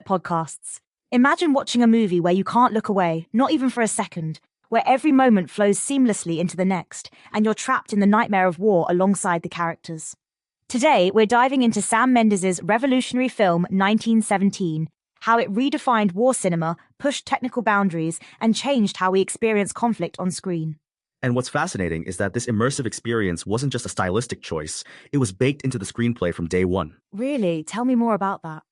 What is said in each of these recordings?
podcasts. Imagine watching a movie where you can't look away, not even for a second, where every moment flows seamlessly into the next, and you're trapped in the nightmare of war alongside the characters. Today, we're diving into Sam Mendes' revolutionary film 1917, how it redefined war cinema, pushed technical boundaries, and changed how we experience conflict on screen. And what's fascinating is that this immersive experience wasn't just a stylistic choice, it was baked into the screenplay from day one. Really? Tell me more about that.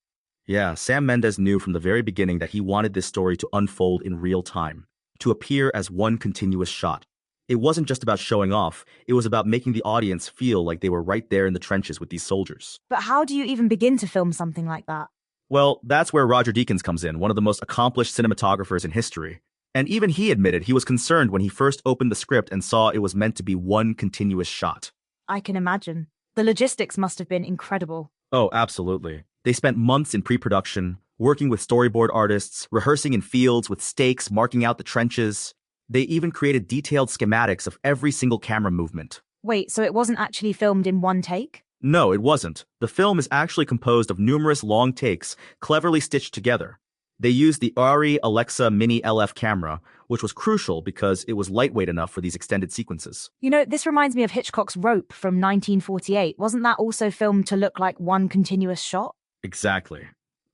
Yeah, Sam Mendes knew from the very beginning that he wanted this story to unfold in real time, to appear as one continuous shot. It wasn't just about showing off, it was about making the audience feel like they were right there in the trenches with these soldiers. But how do you even begin to film something like that? Well, that's where Roger Deakins comes in, one of the most accomplished cinematographers in history. And even he admitted he was concerned when he first opened the script and saw it was meant to be one continuous shot. I can imagine. The logistics must have been incredible. Oh, absolutely. They spent months in pre-production, working with storyboard artists, rehearsing in fields with stakes marking out the trenches. They even created detailed schematics of every single camera movement. Wait, so it wasn't actually filmed in one take? No, it wasn't. The film is actually composed of numerous long takes, cleverly stitched together. They used the ARRI Alexa Mini LF camera, which was crucial because it was lightweight enough for these extended sequences. You know, this reminds me of Hitchcock's Rope from 1948. Wasn't that also filmed to look like one continuous shot? Exactly.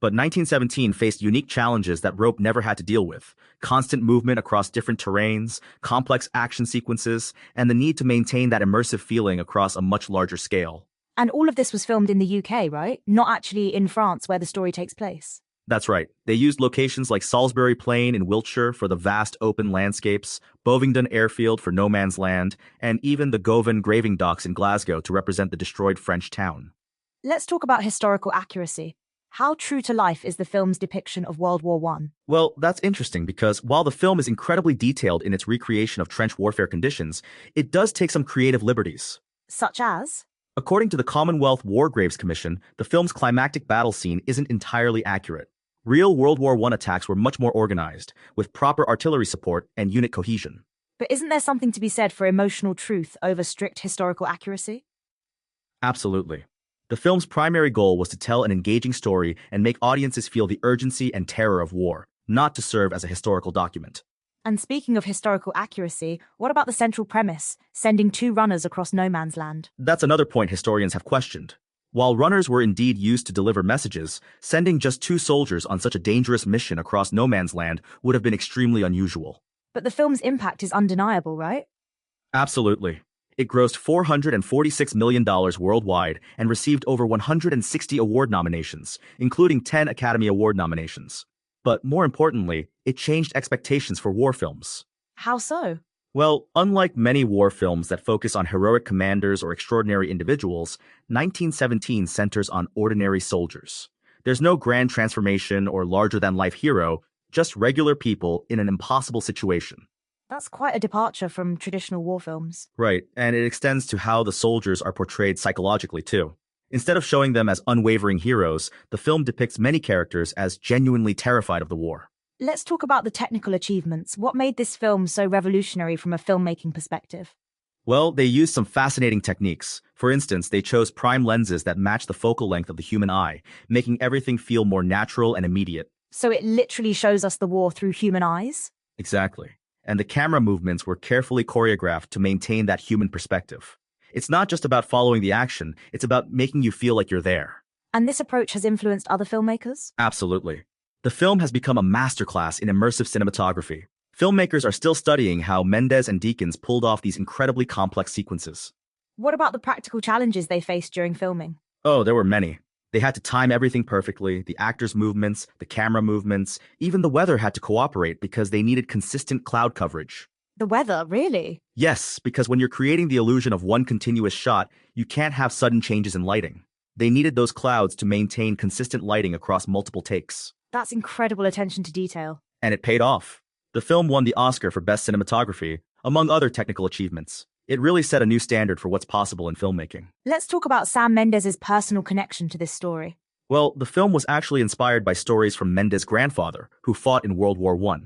But 1917 faced unique challenges that Rope never had to deal with. Constant movement across different terrains, complex action sequences, and the need to maintain that immersive feeling across a much larger scale. And all of this was filmed in the UK, right? Not actually in France where the story takes place. That's right. They used locations like Salisbury Plain in Wiltshire for the vast open landscapes, Bovingdon Airfield for no man's land, and even the Govan graving docks in Glasgow to represent the destroyed French town. Let's talk about historical accuracy. How true to life is the film's depiction of World War I? Well, that's interesting because while the film is incredibly detailed in its recreation of trench warfare conditions, it does take some creative liberties. Such as? According to the Commonwealth War Graves Commission, the film's climactic battle scene isn't entirely accurate. Real World War I attacks were much more organized, with proper artillery support and unit cohesion. But isn't there something to be said for emotional truth over strict historical accuracy? Absolutely. The film's primary goal was to tell an engaging story and make audiences feel the urgency and terror of war, not to serve as a historical document. And speaking of historical accuracy, what about the central premise, sending two runners across no man's land? That's another point historians have questioned. While runners were indeed used to deliver messages, sending just two soldiers on such a dangerous mission across no man's land would have been extremely unusual. But the film's impact is undeniable, right? Absolutely. It grossed $446 million worldwide and received over 160 award nominations, including 10 Academy Award nominations. But more importantly, it changed expectations for war films. How so? Well, unlike many war films that focus on heroic commanders or extraordinary individuals, 1917 centers on ordinary soldiers. There's no grand transformation or larger-than-life hero, just regular people in an impossible situation. That's quite a departure from traditional war films. Right, and it extends to how the soldiers are portrayed psychologically, too. Instead of showing them as unwavering heroes, the film depicts many characters as genuinely terrified of the war. Let's talk about the technical achievements. What made this film so revolutionary from a filmmaking perspective? Well, they used some fascinating techniques. For instance, they chose prime lenses that match the focal length of the human eye, making everything feel more natural and immediate. So it literally shows us the war through human eyes? Exactly. And the camera movements were carefully choreographed to maintain that human perspective. It's not just about following the action, it's about making you feel like you're there. And this approach has influenced other filmmakers? Absolutely. The film has become a masterclass in immersive cinematography. Filmmakers are still studying how Mendes and Deakins pulled off these incredibly complex sequences. What about the practical challenges they faced during filming? Oh, there were many. They had to time everything perfectly, the actors' movements, the camera movements, even the weather had to cooperate because they needed consistent cloud coverage. The weather, really? Yes, because when you're creating the illusion of one continuous shot, you can't have sudden changes in lighting. They needed those clouds to maintain consistent lighting across multiple takes. That's incredible attention to detail. And it paid off. The film won the Oscar for Best Cinematography, among other technical achievements. It really set a new standard for what's possible in filmmaking. Let's talk about Sam Mendes' personal connection to this story. Well, the film was actually inspired by stories from Mendes' grandfather, who fought in World War I.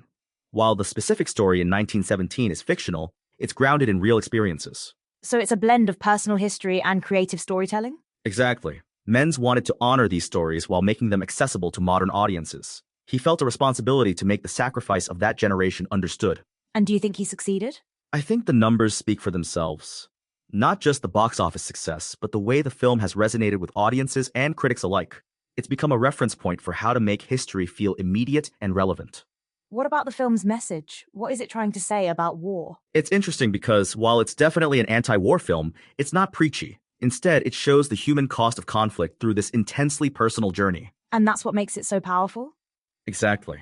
While the specific story in 1917 is fictional, it's grounded in real experiences. So it's a blend of personal history and creative storytelling? Exactly. Menz wanted to honor these stories while making them accessible to modern audiences. He felt a responsibility to make the sacrifice of that generation understood. And do you think he succeeded? I think the numbers speak for themselves. Not just the box office success, but the way the film has resonated with audiences and critics alike. It's become a reference point for how to make history feel immediate and relevant. What about the film's message? What is it trying to say about war? It's interesting because while it's definitely an anti-war film, it's not preachy. Instead, it shows the human cost of conflict through this intensely personal journey. And that's what makes it so powerful? Exactly.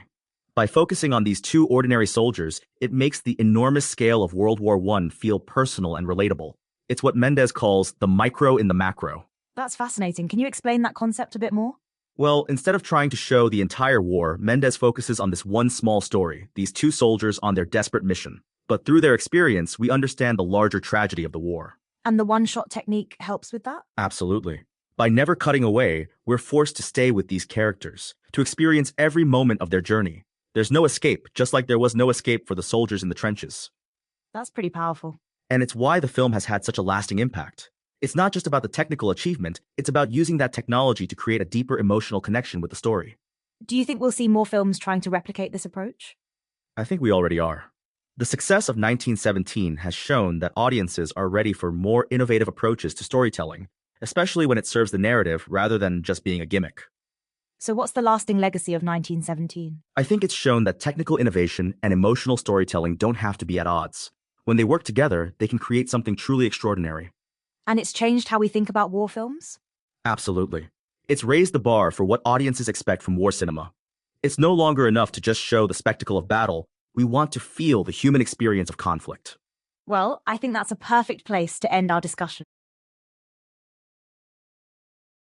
By focusing on these two ordinary soldiers, it makes the enormous scale of World War I feel personal and relatable. It's what Mendes calls the micro in the macro. That's fascinating. Can you explain that concept a bit more? Well, instead of trying to show the entire war, Mendes focuses on this one small story, these two soldiers on their desperate mission. But through their experience, we understand the larger tragedy of the war. And the one-shot technique helps with that? Absolutely. By never cutting away, we're forced to stay with these characters, to experience every moment of their journey. There's no escape, just like there was no escape for the soldiers in the trenches. That's pretty powerful. And it's why the film has had such a lasting impact. It's not just about the technical achievement, it's about using that technology to create a deeper emotional connection with the story. Do you think we'll see more films trying to replicate this approach? I think we already are. The success of 1917 has shown that audiences are ready for more innovative approaches to storytelling, especially when it serves the narrative rather than just being a gimmick. So what's the lasting legacy of 1917? I think it's shown that technical innovation and emotional storytelling don't have to be at odds. When they work together, they can create something truly extraordinary. And it's changed how we think about war films? Absolutely. It's raised the bar for what audiences expect from war cinema. It's no longer enough to just show the spectacle of battle. We want to feel the human experience of conflict. Well, I think that's a perfect place to end our discussion.